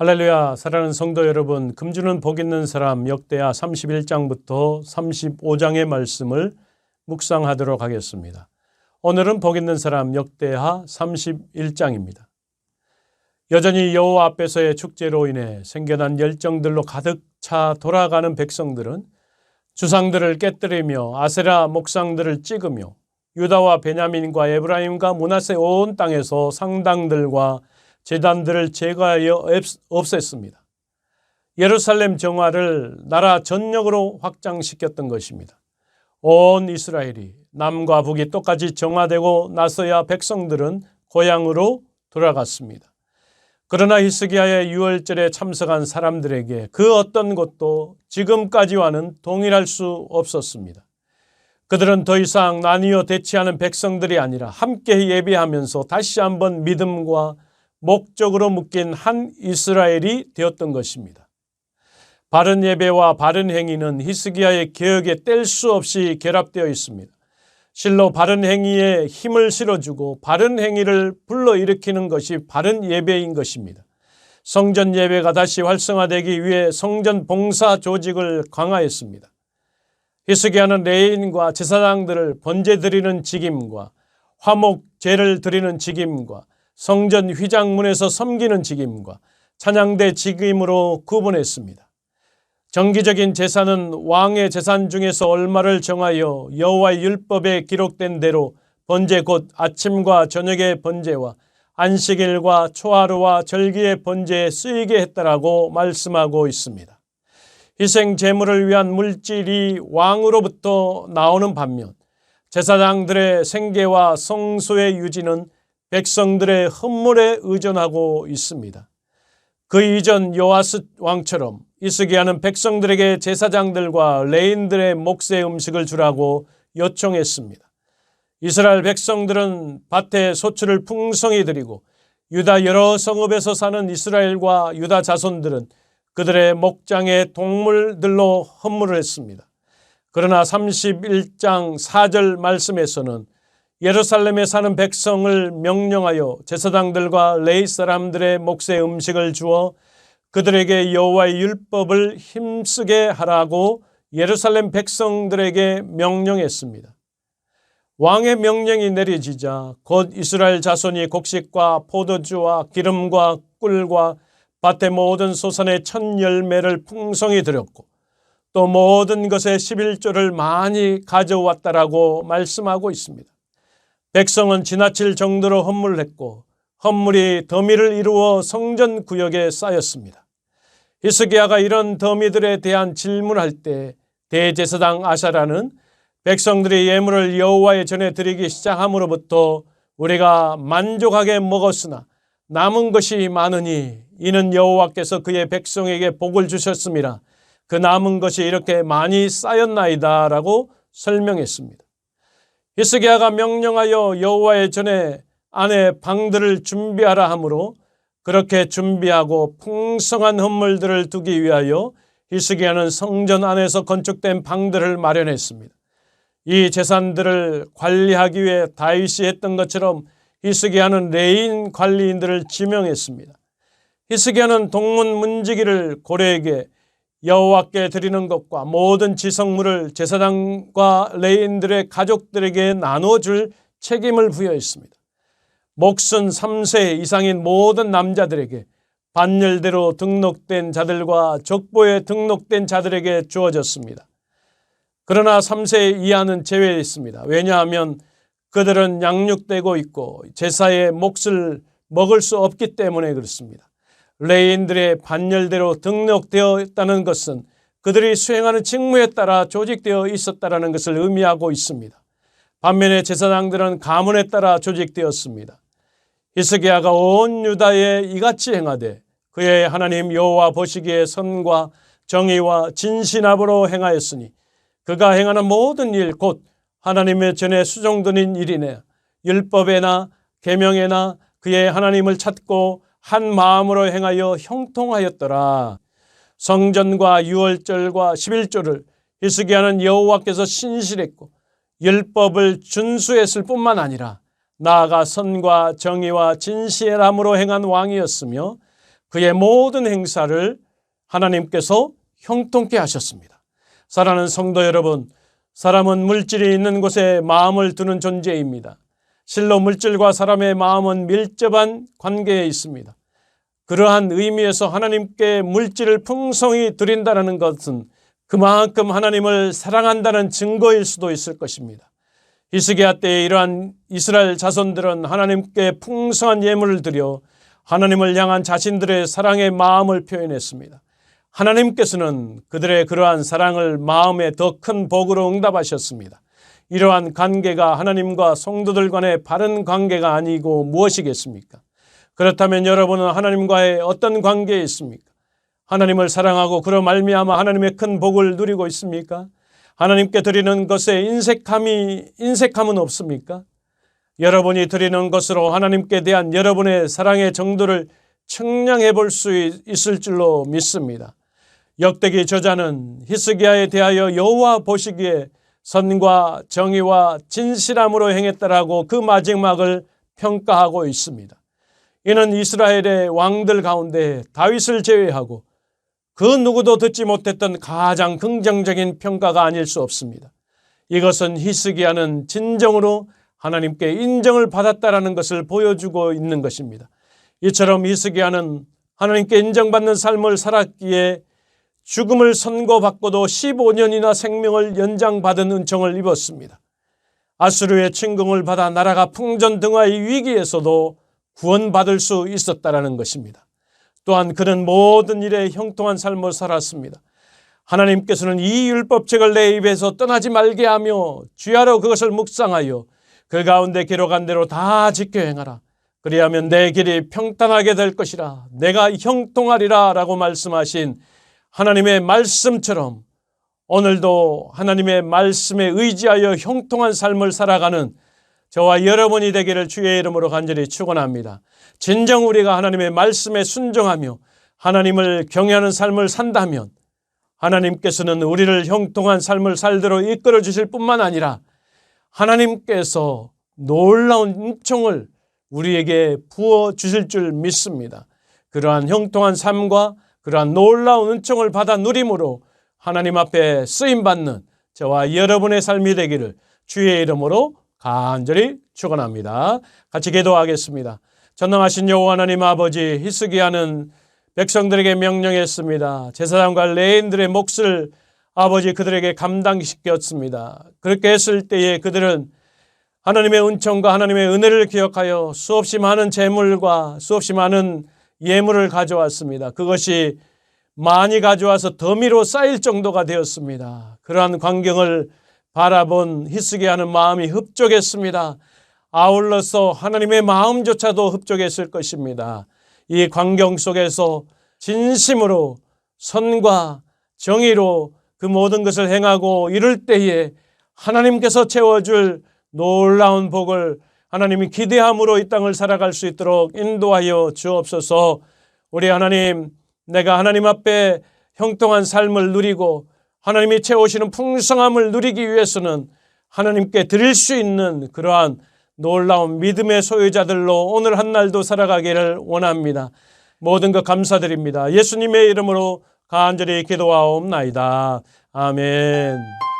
할렐루야. 사랑하는 성도 여러분, 금주는 복 있는 사람 역대하 31장부터 35장의 말씀을 묵상하도록 하겠습니다. 오늘은 복 있는 사람 역대하 31장입니다. 여전히 여호와 앞에서의 축제로 인해 생겨난 열정들로 가득 차 돌아가는 백성들은 주상들을 깨뜨리며 아세라 목상들을 찍으며 유다와 베냐민과 에브라임과 므낫세 온 땅에서 상당들과 제단들을 제거하여 없앴습니다. 예루살렘 정화를 나라 전역으로 확장시켰던 것입니다. 온 이스라엘이 남과 북이 똑같이 정화되고 나서야 백성들은 고향으로 돌아갔습니다. 그러나 히스기야의 유월절에 참석한 사람들에게 그 어떤 것도 지금까지와는 동일할 수 없었습니다. 그들은 더 이상 나뉘어 대치하는 백성들이 아니라 함께 예배하면서 다시 한번 믿음과 목적으로 묶인 한 이스라엘이 되었던 것입니다. 바른 예배와 바른 행위는 히스기야의 개혁에 뗄 수 없이 결합되어 있습니다. 실로 바른 행위에 힘을 실어주고 바른 행위를 불러일으키는 것이 바른 예배인 것입니다. 성전 예배가 다시 활성화되기 위해 성전 봉사 조직을 강화했습니다. 히스기야는 레위인과 제사장들을 번제 드리는 직임과 화목 제를 드리는 직임과 성전 휘장문에서 섬기는 직임과 찬양대 직임으로 구분했습니다. 정기적인 제사는 왕의 재산 중에서 얼마를 정하여 여호와의 율법에 기록된 대로 번제 곧 아침과 저녁의 번제와 안식일과 초하루와 절기의 번제에 쓰이게 했다라고 말씀하고 있습니다. 희생 제물을 위한 물질이 왕으로부터 나오는 반면 제사장들의 생계와 성소의 유지는 백성들의 헌물에 의존하고 있습니다. 그 이전 요아스 왕처럼 히스기야는 백성들에게 제사장들과 레위인들의 몫의 음식을 주라고 요청했습니다. 이스라엘 백성들은 밭에 소출을 풍성히 드리고 유다 여러 성읍에서 사는 이스라엘과 유다 자손들은 그들의 목장의 동물들로 헌물을 했습니다. 그러나 31장 4절 말씀에서는 예루살렘에 사는 백성을 명령하여 제사장들과 레위 사람들의 몫의 음식을 주어 그들에게 여호와의 율법을 힘쓰게 하라고 예루살렘 백성들에게 명령했습니다. 왕의 명령이 내려지자 곧 이스라엘 자손이 곡식과 포도주와 기름과 꿀과 밭의 모든 소산의 첫 열매를 풍성히 드렸고 또 모든 것의 11조를 많이 가져왔다라고 말씀하고 있습니다. 백성은 지나칠 정도로 헌물을 했고 헌물이 더미를 이루어 성전 구역에 쌓였습니다. 히스기야가 이런 더미들에 대한 질문할 때 대제사장 아사랴는 백성들이 예물을 여호와의 전에 드리기 시작함으로부터 우리가 만족하게 먹었으나 남은 것이 많으니 이는 여호와께서 그의 백성에게 복을 주셨음이라 그 남은 것이 이렇게 많이 쌓였나이다 라고 설명했습니다. 히스기야가 명령하여 여호와의 전에 안에 방들을 준비하라 하므로 그렇게 준비하고 풍성한 헌물들을 두기 위하여 히스기야는 성전 안에서 건축된 방들을 마련했습니다. 이 재산들을 관리하기 위해 다윗이 했던 것처럼 히스기야는 레위인 관리인들을 지명했습니다. 히스기야는 동문 문지기를 고레에게 여호와께 드리는 것과 모든 지성물을 제사장과 레위인들의 가족들에게 나눠줄 책임을 부여했습니다. 목순 3세 이상인 모든 남자들에게 반열대로 등록된 자들과 족보에 등록된 자들에게 주어졌습니다. 그러나 3세 이하는 제외했습니다. 왜냐하면 그들은 양육되고 있고 제사의 몫을 먹을 수 없기 때문에 그렇습니다. 레위인들의 반열대로 등록되어 있다는 것은 그들이 수행하는 직무에 따라 조직되어 있었다는 것을 의미하고 있습니다. 반면에 제사장들은 가문에 따라 조직되었습니다. 히스기야가 온 유다에 이같이 행하되 그의 하나님 여호와 보시기에 선과 정의와 진실함으로 행하였으니 그가 행하는 모든 일 곧 하나님의 전에 수종드는 일이네 율법에나 계명에나 그의 하나님을 찾고 한 마음으로 행하여 형통하였더라. 성전과 유월절과 11조를 히스기야는 여호와께서 신실했고 율법을 준수했을 뿐만 아니라 나아가 선과 정의와 진실함으로 행한 왕이었으며 그의 모든 행사를 하나님께서 형통케 하셨습니다. 사랑하는 성도 여러분, 사람은 물질이 있는 곳에 마음을 두는 존재입니다. 실로 물질과 사람의 마음은 밀접한 관계에 있습니다. 그러한 의미에서 하나님께 물질을 풍성히 드린다는 것은 그만큼 하나님을 사랑한다는 증거일 수도 있을 것입니다. 히스기야 때에 이러한 이스라엘 자손들은 하나님께 풍성한 예물을 드려 하나님을 향한 자신들의 사랑의 마음을 표현했습니다. 하나님께서는 그들의 그러한 사랑을 마음에 더 큰 복으로 응답하셨습니다. 이러한 관계가 하나님과 성도들 간의 바른 관계가 아니고 무엇이겠습니까? 그렇다면 여러분은 하나님과의 어떤 관계에 있습니까? 하나님을 사랑하고 그로 말미암아 하나님의 큰 복을 누리고 있습니까? 하나님께 드리는 것에 인색함은 없습니까? 여러분이 드리는 것으로 하나님께 대한 여러분의 사랑의 정도를 측량해 볼 수 있을 줄로 믿습니다. 역대기 저자는 히스기야에 대하여 여호와 보시기에 선과 정의와 진실함으로 행했다라고 그 마지막을 평가하고 있습니다. 이는 이스라엘의 왕들 가운데 다윗을 제외하고 그 누구도 듣지 못했던 가장 긍정적인 평가가 아닐 수 없습니다. 이것은 히스기야는 진정으로 하나님께 인정을 받았다라는 것을 보여주고 있는 것입니다. 이처럼 히스기야는 하나님께 인정받는 삶을 살았기에 죽음을 선고받고도 15년이나 생명을 연장받은 은총을 입었습니다. 아수르의 침공을 받아 나라가 풍전등화의 위기에서도 구원받을 수 있었다라는 것입니다. 또한 그는 모든 일에 형통한 삶을 살았습니다. 하나님께서는 이 율법책을 내 입에서 떠나지 말게 하며 주야로 그것을 묵상하여 그 가운데 기록한 대로 다 지켜 행하라. 그리하면 내 길이 평탄하게 될 것이라. 내가 형통하리라 라고 말씀하신 하나님의 말씀처럼 오늘도 하나님의 말씀에 의지하여 형통한 삶을 살아가는 저와 여러분이 되기를 주의 이름으로 간절히 축원합니다. 진정 우리가 하나님의 말씀에 순종하며 하나님을 경외하는 삶을 산다면 하나님께서는 우리를 형통한 삶을 살도록 이끌어 주실 뿐만 아니라 하나님께서 놀라운 은총을 우리에게 부어 주실 줄 믿습니다. 그러한 형통한 삶과 그러한 놀라운 은총을 받아 누림으로 하나님 앞에 쓰임받는 저와 여러분의 삶이 되기를 주의 이름으로 간절히 축원합니다. 같이 기도하겠습니다. 전능하신 여호와 하나님 아버지, 히스기야는 백성들에게 명령했습니다. 제사장과 레위인들의 몫을 아버지 그들에게 감당시켰습니다. 그렇게 했을 때에 그들은 하나님의 은총과 하나님의 은혜를 기억하여 수없이 많은 재물과 수없이 많은 예물을 가져왔습니다. 그것이 많이 가져와서 더미로 쌓일 정도가 되었습니다. 그러한 광경을 바라본 히스기야는 마음이 흡족했습니다. 아울러서 하나님의 마음조차도 흡족했을 것입니다. 이 광경 속에서 진심으로 선과 정의로 그 모든 것을 행하고 이럴 때에 하나님께서 채워줄 놀라운 복을 하나님이 기대함으로 이 땅을 살아갈 수 있도록 인도하여 주옵소서. 우리 하나님, 내가 하나님 앞에 형통한 삶을 누리고 하나님이 채우시는 풍성함을 누리기 위해서는 하나님께 드릴 수 있는 그러한 놀라운 믿음의 소유자들로 오늘 한 날도 살아가기를 원합니다. 모든 것 감사드립니다. 예수님의 이름으로 간절히 기도하옵나이다. 아멘.